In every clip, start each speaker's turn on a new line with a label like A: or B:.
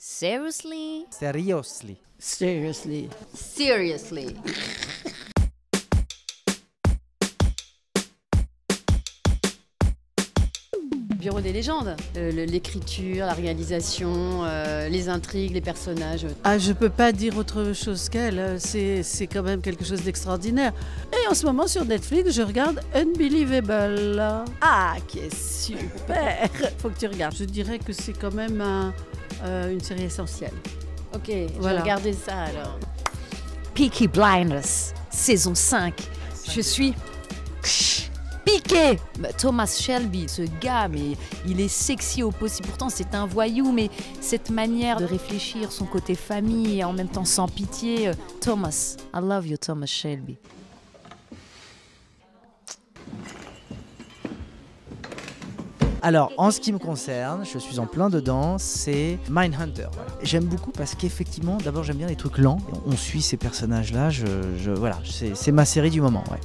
A: Seriously?
B: Seriously.
A: Seriously.
C: Bureau des légendes, l'écriture, la réalisation, les intrigues, les personnages.
D: Ah, je peux pas dire autre chose qu'elle, c'est quand même quelque chose d'extraordinaire. Et en ce moment sur Netflix, je regarde Unbelievable. Ah, qui est super. Faut que tu regardes. Je dirais que c'est quand même une série essentielle.
C: Ok, je vais
D: Voilà.
C: regarder ça alors.
A: Peaky Blinders, saison 5. Je suis piqué. Thomas Shelby, ce gars, mais il est sexy au possible. Pourtant, c'est un voyou, mais cette manière de réfléchir, son côté famille et en même temps sans pitié. Thomas, I love you, Thomas Shelby.
B: Alors, en ce qui me concerne, je suis en plein dedans, c'est Mindhunter. Voilà. J'aime beaucoup parce qu'effectivement, d'abord, j'aime bien les trucs lents. On suit ces personnages-là, voilà, c'est ma série du moment. Ouais.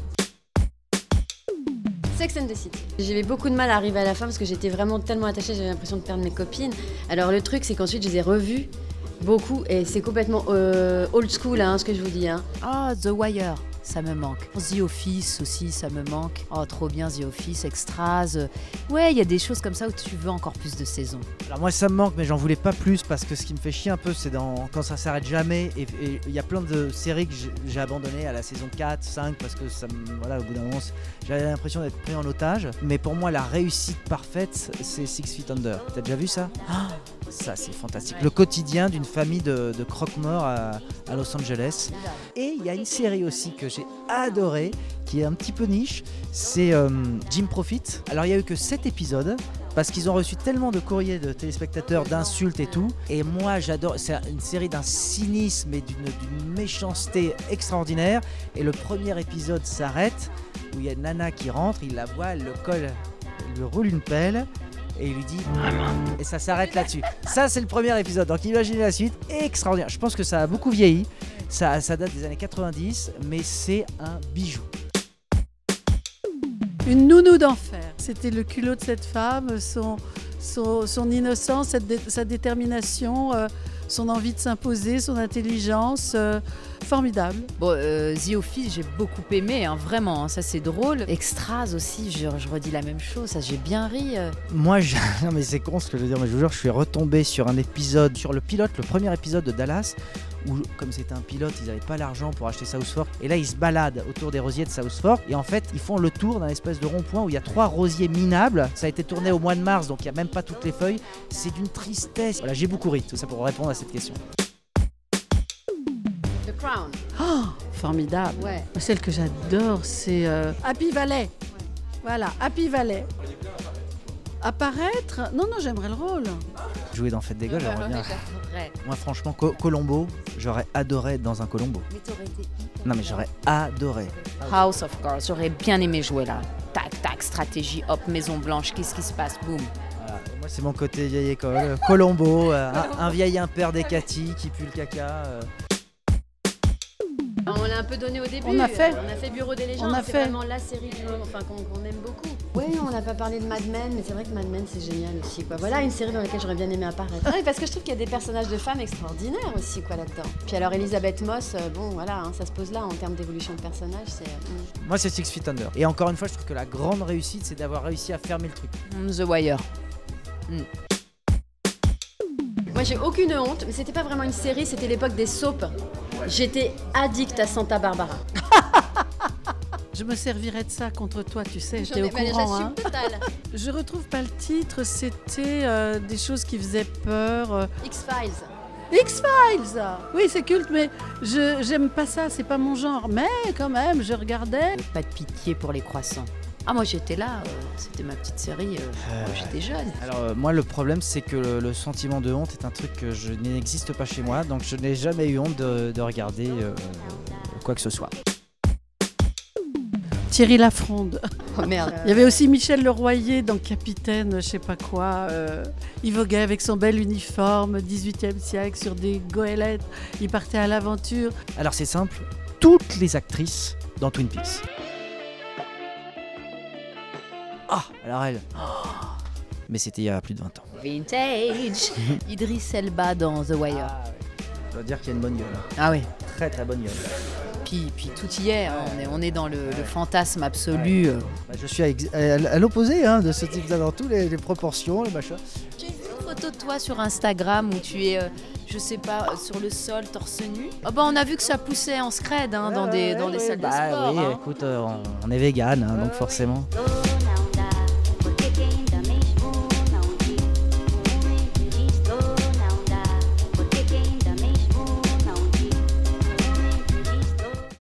C: Sex and the City. J'avais beaucoup de mal à arriver à la fin parce que j'étais vraiment tellement attachée, j'avais l'impression de perdre mes copines. Alors le truc, c'est qu'ensuite, je les ai revues beaucoup et c'est complètement old school, hein, ce que je vous dis. Hein.
A: Ah, The Wire, ça me manque. The Office aussi, ça me manque. Oh, trop bien, The Office, Extras. Ouais, il y a des choses comme ça où tu veux encore plus de saisons.
B: Alors moi, ça me manque, mais j'en voulais pas plus parce que ce qui me fait chier un peu, c'est quand ça s'arrête jamais. Et il y a plein de séries que j'ai abandonnées à la saison 4, 5, parce que voilà, au bout d'un moment, j'avais l'impression d'être pris en otage. Mais pour moi, la réussite parfaite, c'est Six Feet Under. T'as déjà vu ça ? Ça, c'est fantastique. Le quotidien d'une famille de croque-morts à Los Angeles. Et il y a une série aussi que j'ai adorée, qui est un petit peu niche, c'est Jim Profit. Alors, il n'y a eu que 7 épisodes, parce qu'ils ont reçu tellement de courriers de téléspectateurs, d'insultes et tout. Et moi, j'adore. C'est une série d'un cynisme et d'une méchanceté extraordinaire. Et le premier épisode s'arrête, où il y a une nana qui rentre, il la voit, elle le colle, elle lui roule une pelle. Et il lui dit et ça s'arrête là-dessus. Ça, c'est le premier épisode. Donc imaginez la suite, extraordinaire. Je pense que ça a beaucoup vieilli. Ça date des années 90, mais c'est un bijou.
D: Une nounou d'enfer. C'était le culot de cette femme, son innocence, sa détermination, son envie de s'imposer, son intelligence. Formidable.
A: Bon, The Office, j'ai beaucoup aimé, hein, vraiment, hein, ça c'est drôle. Extras aussi, je redis la même chose, ça j'ai bien ri.
B: Moi, non mais c'est con ce que je veux dire, mais je vous jure, je suis retombé sur un épisode, sur le pilote, le premier épisode de Dallas, où comme c'était un pilote, ils n'avaient pas l'argent pour acheter South Fork, et là ils se baladent autour des rosiers de South Fork, et en fait ils font le tour d'un espèce de rond-point où il y a 3 rosiers minables. Ça a été tourné au mois de mars, donc il n'y a même pas toutes les feuilles. C'est d'une tristesse. Voilà, j'ai beaucoup ri, tout ça pour répondre à cette question.
C: The Crown.
D: Oh, formidable.
C: Ouais.
D: Celle que j'adore, c'est Happy Valley. Voilà, Happy Valley. Apparaître ? Non, j'aimerais le rôle.
B: Jouer dans Fête des Gosses, j'aimerais bien.
A: Vrai.
B: Moi franchement, Colombo, j'aurais adoré être dans un Colombo.
A: Mais t'aurais été hyper...
B: Non mais j'aurais adoré.
A: House of Cards, j'aurais bien aimé jouer là. Tac, tac, stratégie, hop, Maison Blanche, qu'est-ce qui se passe, boum.
B: Voilà. Moi c'est mon côté vieille école. Colombo, un vieil impère des Cathy qui pue le caca.
C: On l'a un peu donné au début.
D: On a fait
C: Bureau des légendes.
D: On a
C: c'est
D: fait.
C: vraiment la série du moment, enfin qu'on aime beaucoup. Oui, on n'a pas parlé de Mad Men, mais c'est vrai que Mad Men c'est génial aussi. Quoi. Voilà une série dans laquelle j'aurais bien aimé apparaître. Non, parce que je trouve qu'il y a des personnages de femmes extraordinaires aussi quoi là-dedans. Puis alors Elisabeth Moss, bon voilà, hein, ça se pose là en termes d'évolution de personnage.
B: Moi c'est Six Feet Under. Et encore une fois, je trouve que la grande réussite, c'est d'avoir réussi à fermer le truc.
A: The Wire.
C: Moi j'ai aucune honte, mais c'était pas vraiment une série, c'était l'époque des soaps. J'étais addict à Santa Barbara.
D: Je me servirais de ça contre toi, tu sais,
C: J'en
D: j'étais au
C: ai-
D: courant.
C: j'assume
D: Hein.
C: total.
D: Je retrouve pas le titre, c'était des choses qui faisaient peur.
C: X-Files.
D: X-Files. Oui, c'est culte, mais j'aime pas ça, c'est pas mon genre. Mais quand même, je regardais.
A: Pas de pitié pour les croissants. Ah, moi j'étais là, c'était ma petite série, quand j'étais jeune.
B: Alors moi le problème c'est que le sentiment de honte est un truc que je n'existe pas chez moi, donc je n'ai jamais eu honte de regarder quoi que ce soit.
D: Thierry Lafronde.
C: Oh merde.
D: Il y avait aussi Michel Leroyer dans Capitaine, je sais pas quoi. Il voguait avec son bel uniforme, 18e siècle, sur des goélettes. Il partait à l'aventure.
B: Alors c'est simple, toutes les actrices dans Twin Peaks. Ah, alors elle. Mais c'était il y a plus de 20 ans.
A: Vintage. Idris Elba dans The Wire.
B: Je dois dire qu'il y a une bonne gueule.
A: Ah oui.
B: Très très bonne gueule.
A: Puis tout y est, hein. On est dans le fantasme absolu.
B: Bah, je suis à l'opposé hein, de ce type dans toutes les proportions, le machin.
A: J'ai vu une photo de toi sur Instagram où tu es, je sais pas, sur le sol, torse nu. Oh bah on a vu que ça poussait en scred hein, dans des salles de sport.
B: Oui,
A: hein.
B: écoute, on est vegan, hein, donc forcément.